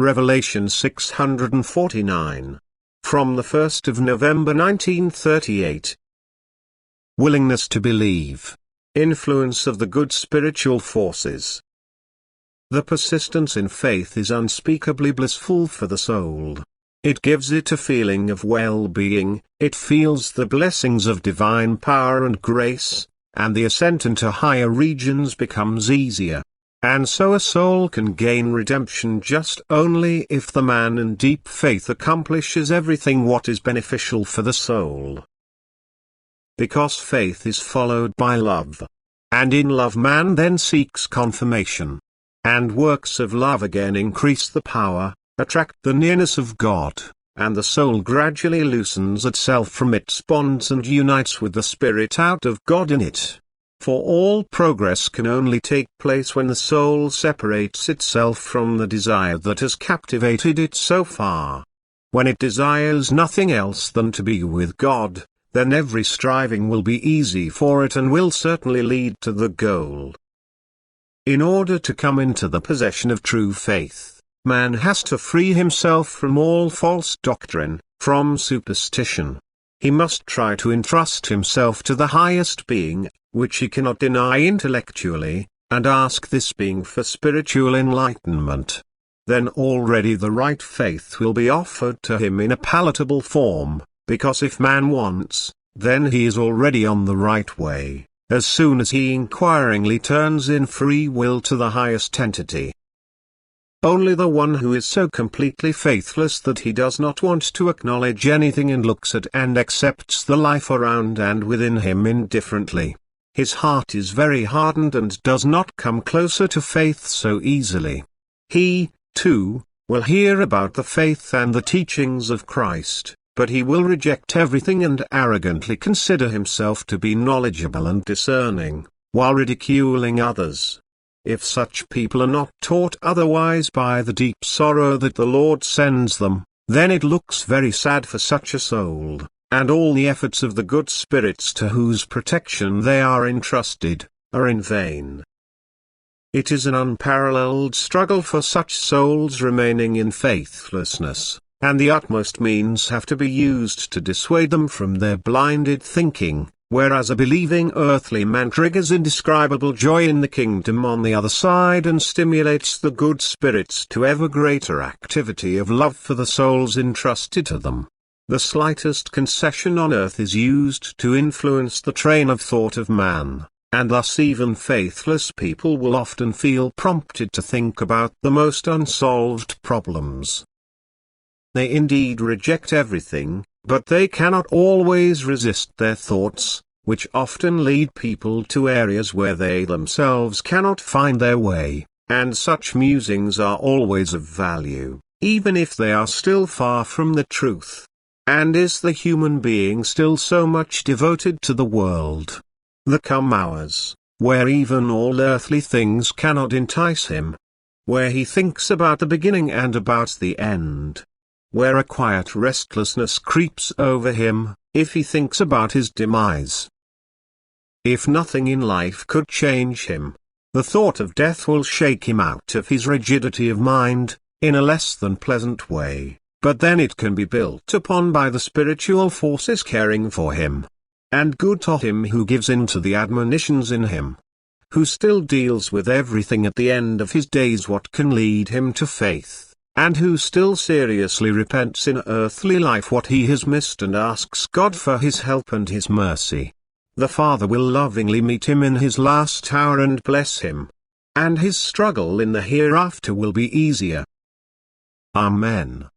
Revelation 649. From the 1st of November 1938. Willingness to believe. Influence of the good spiritual forces. The persistence in faith is unspeakably blissful for the soul. It gives it a feeling of well-being, it feels the blessings of divine power and grace, and the ascent into higher regions becomes easier. And so a soul can gain redemption just only if the man in deep faith accomplishes everything what is beneficial for the soul. Because faith is followed by love. And in love man then seeks confirmation. And works of love again increase the power, attract the nearness of God, and the soul gradually loosens itself from its bonds and unites with the Spirit out of God in it. For all progress can only take place when the soul separates itself from the desire that has captivated it so far. When it desires nothing else than to be with God, then every striving will be easy for it and will certainly lead to the goal. In order to come into the possession of true faith, man has to free himself from all false doctrine, from superstition. He must try to entrust himself to the highest being, which he cannot deny intellectually, and ask this being for spiritual enlightenment. Then already the right faith will be offered to him in a palatable form, because if man wants, then he is already on the right way, as soon as he inquiringly turns in free will to the highest entity. Only the one who is so completely faithless that he does not want to acknowledge anything and looks at and accepts the life around and within him indifferently. His heart is very hardened and does not come closer to faith so easily. He, too, will hear about the faith and the teachings of Christ, but he will reject everything and arrogantly consider himself to be knowledgeable and discerning, while ridiculing others. If such people are not taught otherwise by the deep sorrow that the Lord sends them, then it looks very sad for such a soul, and all the efforts of the good spirits to whose protection they are entrusted, are in vain. It is an unparalleled struggle for such souls remaining in faithlessness, and the utmost means have to be used to dissuade them from their blinded thinking. Whereas a believing earthly man triggers indescribable joy in the kingdom on the other side and stimulates the good spirits to ever greater activity of love for the souls entrusted to them. The slightest concession on earth is used to influence the train of thought of man, and thus even faithless people will often feel prompted to think about the most unsolved problems. They indeed reject everything, but they cannot always resist their thoughts, which often lead people to areas where they themselves cannot find their way, and such musings are always of value, even if they are still far from the truth. And is the human being still so much devoted to the world? There come hours, where even all earthly things cannot entice him, where he thinks about the beginning and about the end, where a quiet restlessness creeps over him, if he thinks about his demise. If nothing in life could change him, the thought of death will shake him out of his rigidity of mind, in a less than pleasant way, but then it can be built upon by the spiritual forces caring for him. And good to him who gives in to the admonitions in him, who still deals with everything at the end of his days what can lead him to faith, and who still seriously repents in earthly life what he has missed and asks God for his help and his mercy. The Father will lovingly meet him in his last hour and bless him. And his struggle in the hereafter will be easier. Amen.